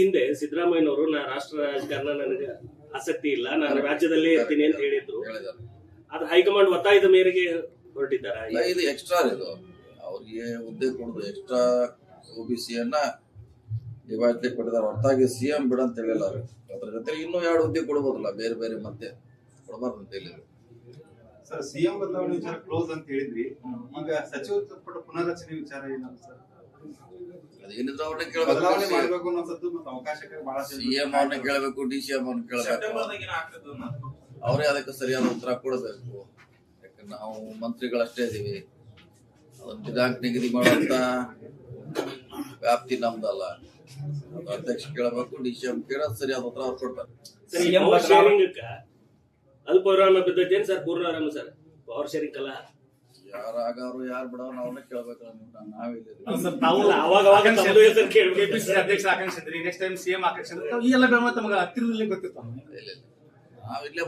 ಹಿಂದೆ ಸಿದ್ದರಾಮಯ್ಯನವರು ರಾಷ್ಟ್ರ ರಾಜಕಾರಣ ನನಗೆ ಆಸಕ್ತಿ ಇಲ್ಲ, ನಾನು ರಾಜ್ಯದಲ್ಲೇ ಇರ್ತೀನಿ ಅಂತ ಹೇಳಿದ್ರು. ಆದ್ರೆ ಹೈಕಮಾಂಡ್ ಒತ್ತಾಯದ ಮೇರೆಗೆ ಹೊರಟಿದ್ದಾರೆ. ಇದು ಎಕ್ಸ್ಟ್ರಾ, ಇದು ಅವ್ರಿಗೆ ಹುದ್ದೆ ಕೊಡುದು ಎಕ್ಸ್ಟ್ರಾ OBC-ಯನ್ನ ಡಿವೈಡ್ಲಿ ಕೊಟ್ಟಿದ್ದಾರೆ. ಹೊರತಾಗಿ CM ಬಿಡ ಅಂತ ಹೇಳಿಲ್ಲ ಅವ್ರು. ಅದ್ರ ಜೊತೆ ಇನ್ನೂ 2 ಹುದ್ದೆ ಕೊಡ್ಬೋದಲ್ಲ, ಬೇರೆ ಬೇರೆ ಮತ್ತೆ ಕೊಡಬಾರ್ದು ಅಂತ ಹೇಳಿದ್ರು. ಸರ್, CM ಬದಲಾವಣೆ ವಿಚಾರ ಕ್ಲೋಸ್ ಅಂತ ಹೇಳಿದ್ರಿ. ಈಗ ಸಚಿವ ಸಂಪುಟ ಪುನರ್ರಚನೆ ವಿಚಾರ ಏನಂತ ಸರ್? ಅದೇನಿದ್ರು ಅವ್ರನ್ನ ಬದಲಾವಣೆ ಕೇಳಬೇಕು. ಮಾಡಬೇಕು ಅನ್ನೋದು ಮತ್ತೆ ಅವಕಾಶಕ್ಕೆ ಬಹಳ CM ಅವ್ರನ್ನ ಕೇಳಬೇಕು, DCM ಅವ್ರನ್ನ ಕೇಳಬೇಕು. ಅವರೇ ಅದಕ್ಕೆ ಸರಿಯಾದ ಉತ್ತರ ಕೊಡಬೇಕು. ಯಾಕಂದ್ರೆ ನಾವು ಮಂತ್ರಿಗಳಷ್ಟೇ ಇದೀವಿ, ಅದನ್ನ ದಿನಾಂಕ ನಿಗದಿ ಮಾಡುವಂತ ವ್ಯಾಪ್ತಿ ನಮ್ದಲ್ಲ. ಅಧ್ಯಕ್ಷ ಕೇಳಬೇಕು, DCM ಕೇಳೋದು ಸರಿಯಾದ ಉತ್ತರ ಅವ್ರು ಕೊಡ್ತಾರೆ. ಅದು ಪೌರಾಣ ಬಿದ್ದೈತೆ ಸರ್, ಪೂರ್ಣಾರಾಮ ಸರ್, ಪವರ್ ಶೇರಿಂಗ್ ಅಲ್ಲ. ಯಾರಾಗವ್ರು ಯಾರು ಬಿಡೋ ನಾವನ್ನ ಕೇಳ್ಬೇಕು. ನಾವಿಲ್ಲೇ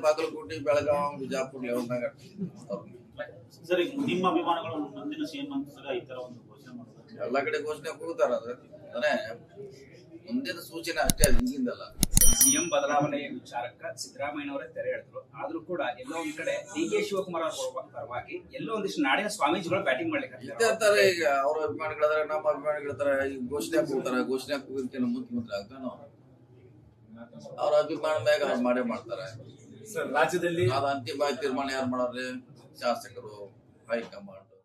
ಬಾಗಲಕೋಟೆ, ಬೆಳಗಾವಿ, ಬಿಜಾಪುರ ಲೆವೆಲ್ನಾಗ ಸರ್, ನಿಮ್ಮ ಅಭಿಮಾನಿಗಳು ಮುಂದಿನ CM ಅಂತ ಈ ತರ ಒಂದು ಘೋಷಣೆ ಮಾಡ್ತಾರೆ. ಎಲ್ಲಾ ಕಡೆ ಘೋಷಣೆ ಕೂಗ್ತಾರ. ಅಂದ್ರೆ ಮುಂದಿನ ಸೂಚನೆ ಅಷ್ಟೇ, ಅದು ಹಿಂಗಿಂದಲ್ಲ. CM ಬದಲಾವಣೆ ವಿಚಾರಕ್ಕೆ ಸಿದ್ದರಾಮಯ್ಯನವರೇ ತೆರೆ ಎಳೆದ್ರು. ಆದ್ರೂ ಕೂಡ ಎಲ್ಲೋ ಒಂದ್ ಕಡೆ DK ಶಿವಕುಮಾರ್ ಪರವಾಗಿ ಎಲ್ಲೋ ಒಂದಿಷ್ಟು ನಾಡಿನ ಸ್ವಾಮೀಜಿಗಳು ಬ್ಯಾಟಿಂಗ್ ಮಾಡ್ಲಿಕ್ಕೆ ಇರ್ತಾರೆ. ಈಗ ಅವ್ರ ಅಭಿಮಾನಿಗಳಿದಾರೆ, ನಮ್ಮ ಅಭಿಮಾನಿಗಳಿರ್ತಾರೆ. ಈಗ ಘೋಷಣೆ ಕೂಗ್ತಾರೆ. ಘೋಷಣೆ ಕೂಗಿನ ಮುಖ್ಯಮಂತ್ರಿ ಆಗ್ತಾನೆ ಅವ್ರ ಅಭಿಮಾನ ಮ್ಯಾಗ ಅವ್ರು ಮಾಡೇ ಮಾಡ್ತಾರೆ. ಸರ್, ರಾಜ್ಯದಲ್ಲಿ ಅದ ಅಂತಿಮ ತೀರ್ಮಾನ ಯಾರು ಮಾಡೋರಿ? ಶಾಸಕರು, ಹೈಕಮಾಂಡ್.